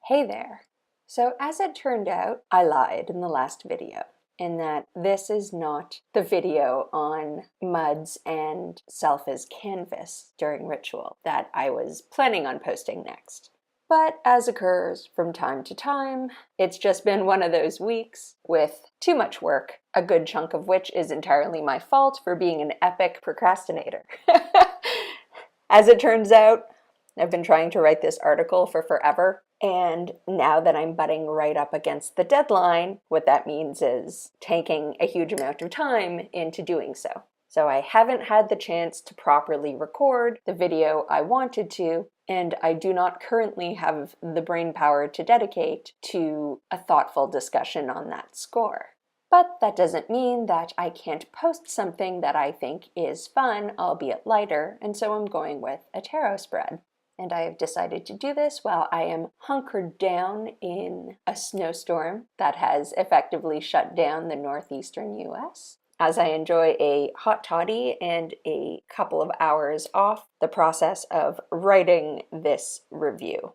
Hey there! So as it turned out, I lied in the last video, in that this is not the video on muds and self as canvas during ritual that I was planning on posting next. But as occurs from time to time, it's just been one of those weeks with too much work, a good chunk of which is entirely my fault for being an epic procrastinator. As it turns out, I've been trying to write this article for forever, and now that I'm butting right up against the deadline, what that means is taking a huge amount of time into doing so. So I haven't had the chance to properly record the video I wanted to, and I do not currently have the brain power to dedicate to a thoughtful discussion on that score. But that doesn't mean that I can't post something that I think is fun, albeit lighter, and so I'm going with a tarot spread. And I have decided to do this while I am hunkered down in a snowstorm that has effectively shut down the northeastern US, as I enjoy a hot toddy and a couple of hours off the process of writing this review.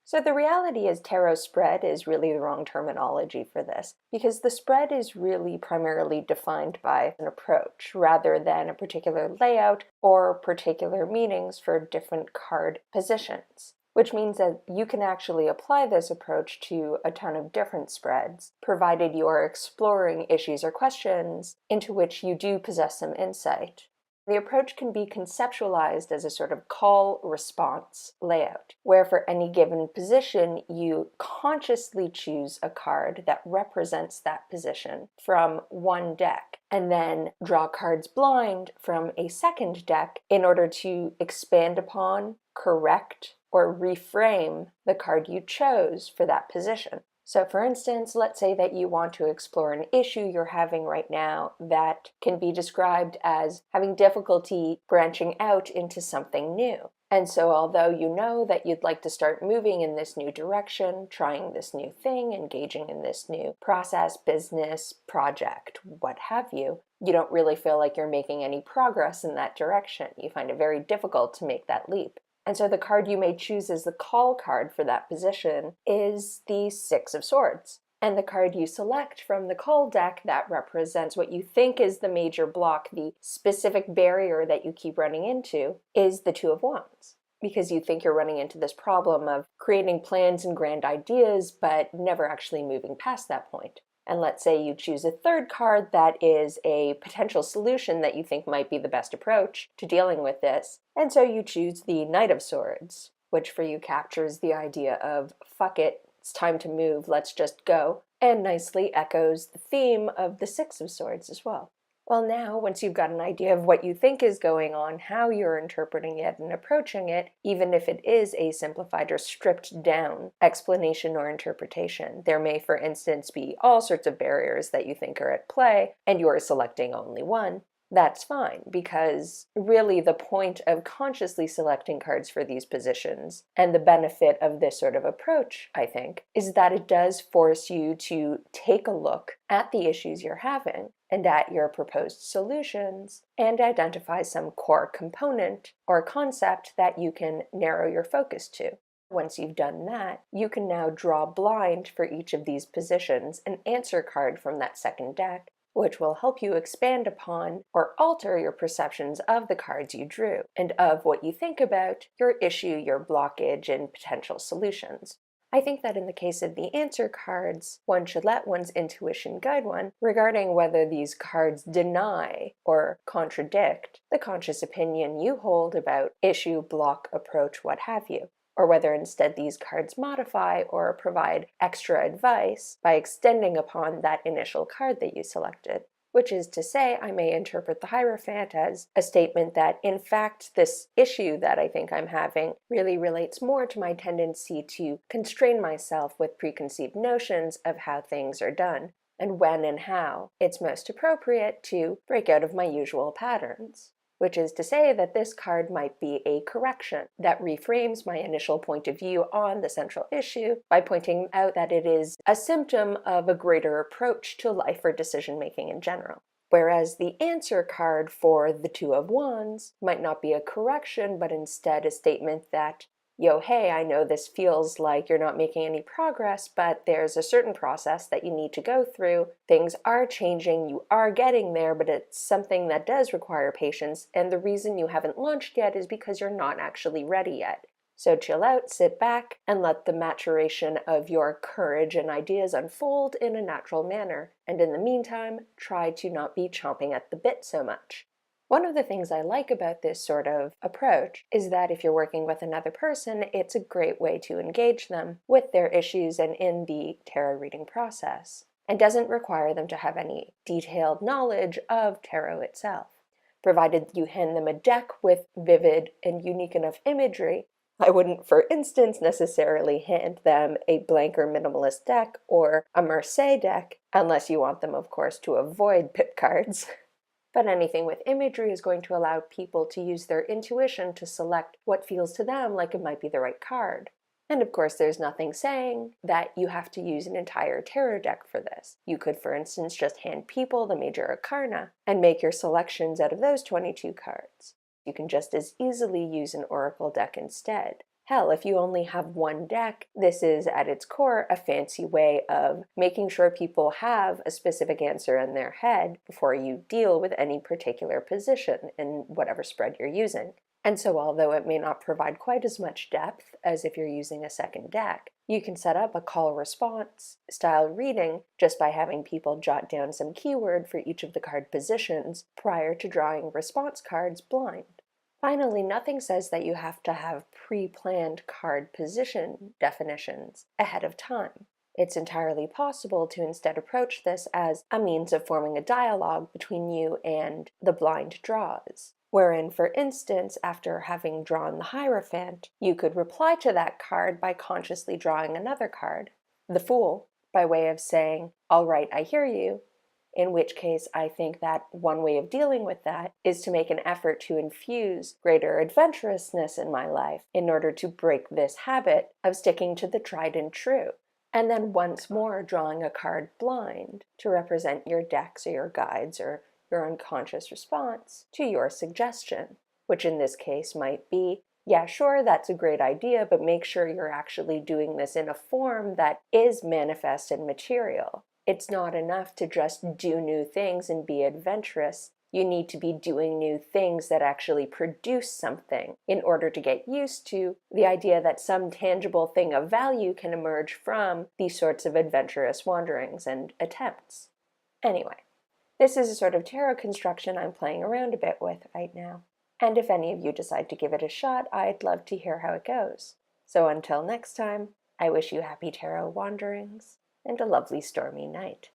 So the reality is tarot spread is really the wrong terminology for this, because the spread is really primarily defined by an approach rather than a particular layout or particular meanings for different card positions, which means that you can actually apply this approach to a ton of different spreads, provided you are exploring issues or questions into which you do possess some insight. The approach can be conceptualized as a sort of call-response layout, where for any given position, you consciously choose a card that represents that position from one deck, and then draw cards blind from a second deck in order to expand upon, correct, or reframe the card you chose for that position. So for instance, let's say that you want to explore an issue you're having right now that can be described as having difficulty branching out into something new. And so although you know that you'd like to start moving in this new direction, trying this new thing, engaging in this new process, business, project, what have you, you don't really feel like you're making any progress in that direction. You find it very difficult to make that leap. And so the card you may choose as the call card for that position is the Six of Swords. And the card you select from the call deck that represents what you think is the major block, the specific barrier that you keep running into, is the Two of Wands. Because you think you're running into this problem of creating plans and grand ideas, but never actually moving past that point. And let's say you choose a third card that is a potential solution that you think might be the best approach to dealing with this. And so you choose the Knight of Swords, which for you captures the idea of, fuck it, it's time to move, let's just go, and nicely echoes the theme of the Six of Swords as well. Well, now, once you've got an idea of what you think is going on, how you're interpreting it and approaching it, even if it is a simplified or stripped down explanation or interpretation, there may, for instance, be all sorts of barriers that you think are at play, and you're selecting only one. That's fine, because really the point of consciously selecting cards for these positions, and the benefit of this sort of approach, I think, is that it does force you to take a look at the issues you're having and at your proposed solutions, and identify some core component or concept that you can narrow your focus to. Once you've done that, you can now draw blind for each of these positions an answer card from that second deck, which will help you expand upon or alter your perceptions of the cards you drew, and of what you think about your issue, your blockage, and potential solutions. I think that in the case of the answer cards, one should let one's intuition guide one regarding whether these cards deny or contradict the conscious opinion you hold about issue, block, approach, what have you, or whether instead these cards modify or provide extra advice by extending upon that initial card that you selected. Which is to say, I may interpret the Hierophant as a statement that, in fact, this issue that I think I'm having really relates more to my tendency to constrain myself with preconceived notions of how things are done, and when and how it's most appropriate to break out of my usual patterns. Which is to say that this card might be a correction that reframes my initial point of view on the central issue by pointing out that it is a symptom of a greater approach to life or decision-making in general. Whereas the answer card for the Two of Wands might not be a correction, but instead a statement that yo, hey, I know this feels like you're not making any progress, but there's a certain process that you need to go through. Things are changing, you are getting there, but it's something that does require patience, and the reason you haven't launched yet is because you're not actually ready yet. So chill out, sit back, and let the maturation of your courage and ideas unfold in a natural manner. And in the meantime, try to not be chomping at the bit so much. One of the things I like about this sort of approach is that if you're working with another person, it's a great way to engage them with their issues and in the tarot reading process, and doesn't require them to have any detailed knowledge of tarot itself. Provided you hand them a deck with vivid and unique enough imagery, I wouldn't, for instance, necessarily hand them a blank or minimalist deck or a Marseille deck, unless you want them, of course, to avoid pip cards. But anything with imagery is going to allow people to use their intuition to select what feels to them like it might be the right card. And of course, there's nothing saying that you have to use an entire tarot deck for this. You could, for instance, just hand people the major arcana and make your selections out of those 22 cards. You can just as easily use an oracle deck instead. Hell, if you only have one deck, this is at its core a fancy way of making sure people have a specific answer in their head before you deal with any particular position in whatever spread you're using. And so although it may not provide quite as much depth as if you're using a second deck, you can set up a call-response style reading just by having people jot down some keyword for each of the card positions prior to drawing response cards blind. Finally, nothing says that you have to have pre-planned card position definitions ahead of time. It's entirely possible to instead approach this as a means of forming a dialogue between you and the blind draws, wherein, for instance, after having drawn the Hierophant, you could reply to that card by consciously drawing another card, the Fool, by way of saying, "All right, I hear you," in which case I think that one way of dealing with that is to make an effort to infuse greater adventurousness in my life in order to break this habit of sticking to the tried and true, and then once more drawing a card blind to represent your decks or your guides or your unconscious response to your suggestion, which in this case might be, yeah, sure, that's a great idea, but make sure you're actually doing this in a form that is manifest and material. It's not enough to just do new things and be adventurous. You need to be doing new things that actually produce something in order to get used to the idea that some tangible thing of value can emerge from these sorts of adventurous wanderings and attempts. Anyway, this is a sort of tarot construction I'm playing around a bit with right now. And if any of you decide to give it a shot, I'd love to hear how it goes. So until next time, I wish you happy tarot wanderings and a lovely stormy night.